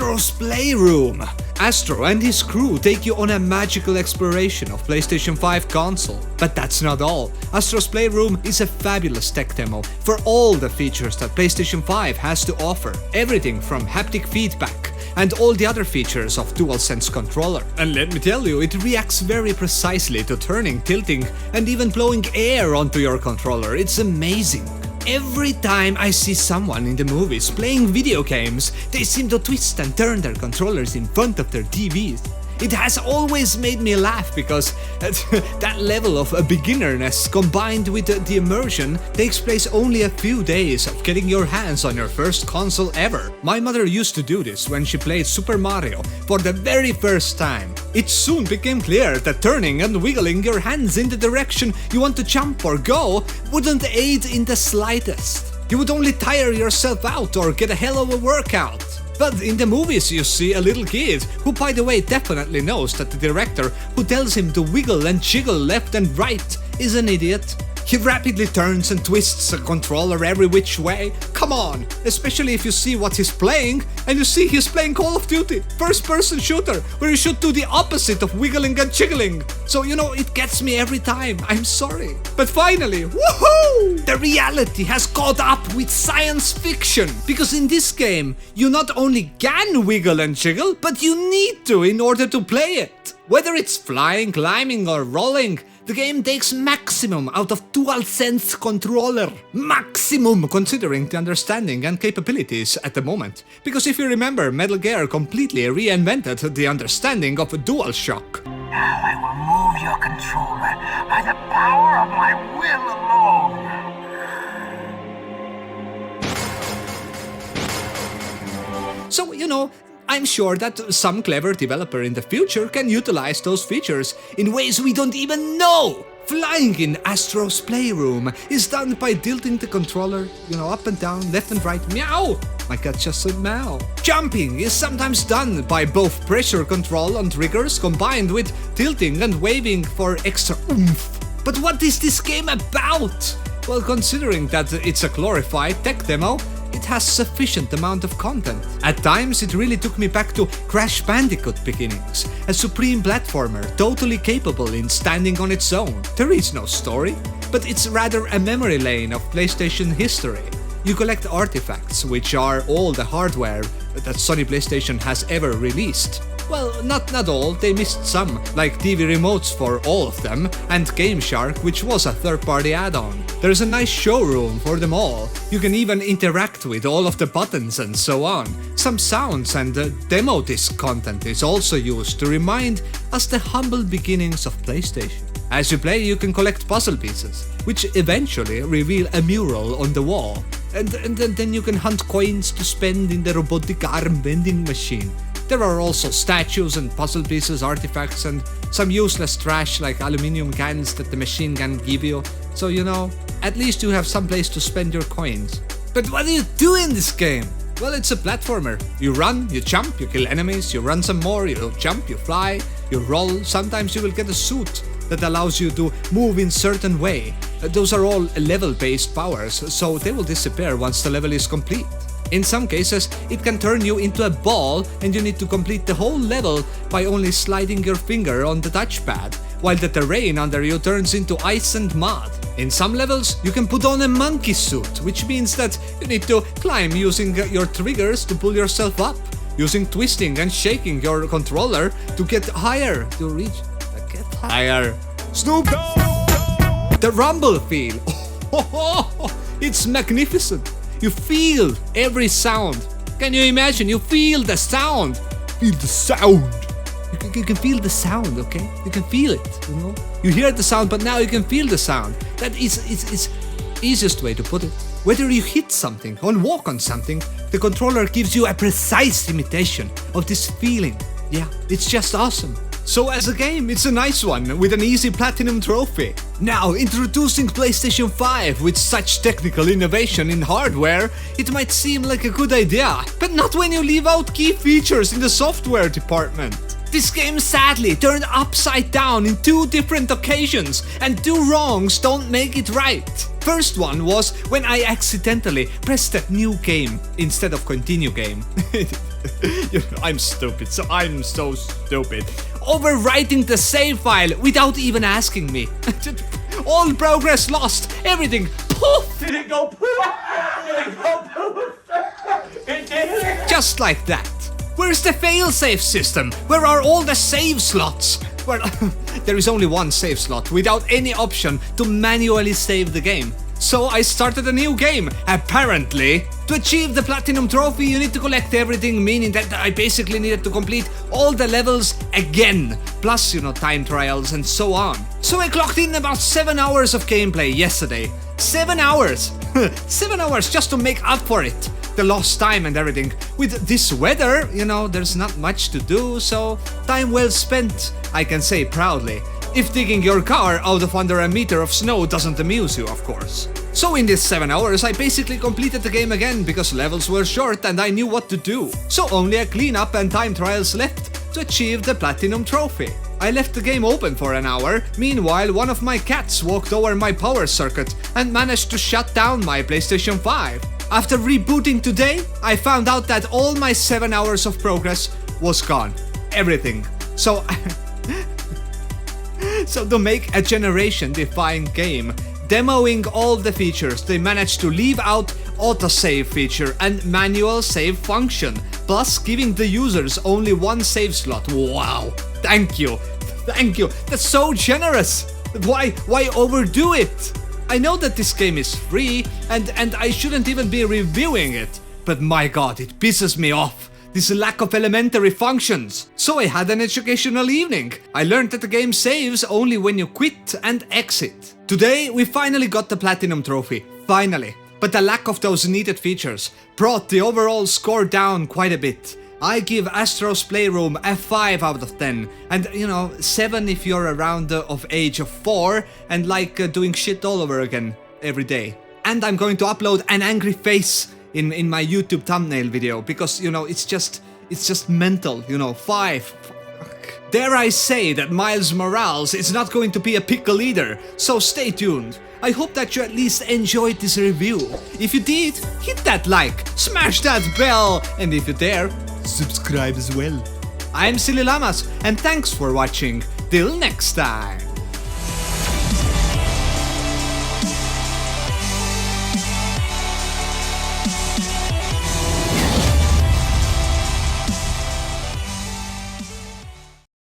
Astro's Playroom. Astro and his crew take you on a magical exploration of PlayStation 5 console. But that's not all. Astro's Playroom is a fabulous tech demo for all the features that PlayStation 5 has to offer. Everything from haptic feedback and all the other features of DualSense controller. And let me tell you, it reacts very precisely to turning, tilting, and even blowing air onto your controller. It's amazing. Every time I see someone in the movies playing video games, they seem to twist and turn their controllers in front of their TVs. It has always made me laugh because that level of beginnerness combined with the immersion takes place only a few days of getting your hands on your first console ever. My mother used to do this when she played Super Mario for the very first time. It soon became clear that turning and wiggling your hands in the direction you want to jump or go wouldn't aid in the slightest. You would only tire yourself out or get a hell of a workout. But in the movies you see a little kid, who by the way definitely knows that the director who tells him to wiggle and jiggle left and right is an idiot. He rapidly turns and twists a controller every which way. Come on, especially if you see what he's playing, and you see he's playing Call of Duty, first-person shooter, where you should do the opposite of wiggling and jiggling. So you know, it gets me every time, I'm sorry. But finally, woohoo! The reality has caught up with science fiction, because in this game, you not only can wiggle and jiggle, but you need to in order to play it. Whether it's flying, climbing, or rolling, the game takes maximum out of DualSense controller. Maximum considering the understanding and capabilities at the moment. Because if you remember, Metal Gear completely reinvented the understanding of DualShock. Now I will move your controller by the power of my will alone. So, you know, I'm sure that some clever developer in the future can utilize those features in ways we don't even know. Flying in Astro's Playroom is done by tilting the controller, you know, up and down, left and right. Meow! My cat just said meow. Jumping is sometimes done by both pressure control on triggers combined with tilting and waving for extra oomph. But what is this game about? Well, considering that it's a glorified tech demo, it has sufficient amount of content. At times it really took me back to Crash Bandicoot beginnings, a supreme platformer totally capable in standing on its own. There is no story, but it's rather a memory lane of PlayStation history. You collect artifacts, which are all the hardware that Sony PlayStation has ever released. Well, not all, they missed some, like TV remotes for all of them, and Game Shark, which was a third-party add-on. There's a nice showroom for them all. You can even interact with all of the buttons and so on. Some sounds and demo disc content is also used to remind us the humble beginnings of PlayStation. As you play, you can collect puzzle pieces, which eventually reveal a mural on the wall. And then you can hunt coins to spend in the robotic arm vending machine. There are also statues and puzzle pieces, artifacts, and some useless trash like aluminium cans that the machine can give you. So, you know, at least you have some place to spend your coins. But what do you do in this game? Well, it's a platformer. You run, you jump, you kill enemies, you run some more, you jump, you fly, you roll. Sometimes you will get a suit that allows you to move in certain way. Those are all level-based powers, so they will disappear once the level is complete. In some cases, it can turn you into a ball and you need to complete the whole level by only sliding your finger on the touchpad, while the terrain under you turns into ice and mud. In some levels, you can put on a monkey suit, which means that you need to climb using your triggers to pull yourself up, using twisting and shaking your controller to get higher, to reach... get higher. Snoop! The rumble feel. It's magnificent. You feel every sound. Can you imagine? You feel the sound. Feel the sound. You can feel the sound, okay? You can feel it, you know? You hear the sound, but now you can feel the sound. That is easiest way to put it. Whether you hit something or walk on something, the controller gives you a precise imitation of this feeling. Yeah, it's just awesome. So as a game, it's a nice one, with an easy platinum trophy. Now, introducing PlayStation 5 with such technical innovation in hardware, it might seem like a good idea, but not when you leave out key features in the software department. This game sadly turned upside down in 2 different occasions, and 2 wrongs don't make it right. First one was when I accidentally pressed that new game instead of continue game. I'm stupid, so I'm so stupid. Overwriting the save file without even asking me. All progress lost, everything poof! Did it go poof? Did it go poof? It did. Just like that. Where's the failsafe system? Where are all the save slots? Well, there is only one save slot without any option to manually save the game. So I started a new game, apparently. To achieve the Platinum Trophy, you need to collect everything, meaning that I basically needed to complete all the levels again. Plus, time trials and so on. So I clocked in about 7 hours of gameplay yesterday. 7 hours! 7 hours just to make up for it. The lost time and everything. With this weather, there's not much to do, so time well spent, I can say proudly. If digging your car out of under a meter of snow doesn't amuse you, of course. So in these 7 hours, I basically completed the game again because levels were short and I knew what to do. So only a cleanup and time trials left to achieve the Platinum Trophy. I left the game open for an hour. Meanwhile, one of my cats walked over my power circuit and managed to shut down my PlayStation 5. After rebooting today, I found out that all my 7 hours of progress was gone. Everything. So to make a generation-defying game, demoing all the features, they managed to leave out autosave feature and manual save function, plus giving the users only one save slot. Wow, thank you, that's so generous. Why overdo it? I know that this game is free and I shouldn't even be reviewing it, but my god, it pisses me off. This lack of elementary functions. So I had an educational evening. I learned that the game saves only when you quit and exit. Today we finally got the Platinum Trophy. Finally. But the lack of those needed features brought the overall score down quite a bit. I give Astro's Playroom a 5 out of 10. And 7 if you're around the age of 4 and like doing shit all over again every day. And I'm going to upload an angry face in my YouTube thumbnail video because it's just mental, 5. Dare I say that Miles Morales is not going to be a pickle either, so stay tuned. I hope that you at least enjoyed this review. If you did, hit that like, smash that bell, and if you dare, subscribe as well. I'm Sillyllamaz, and thanks for watching. Till next time.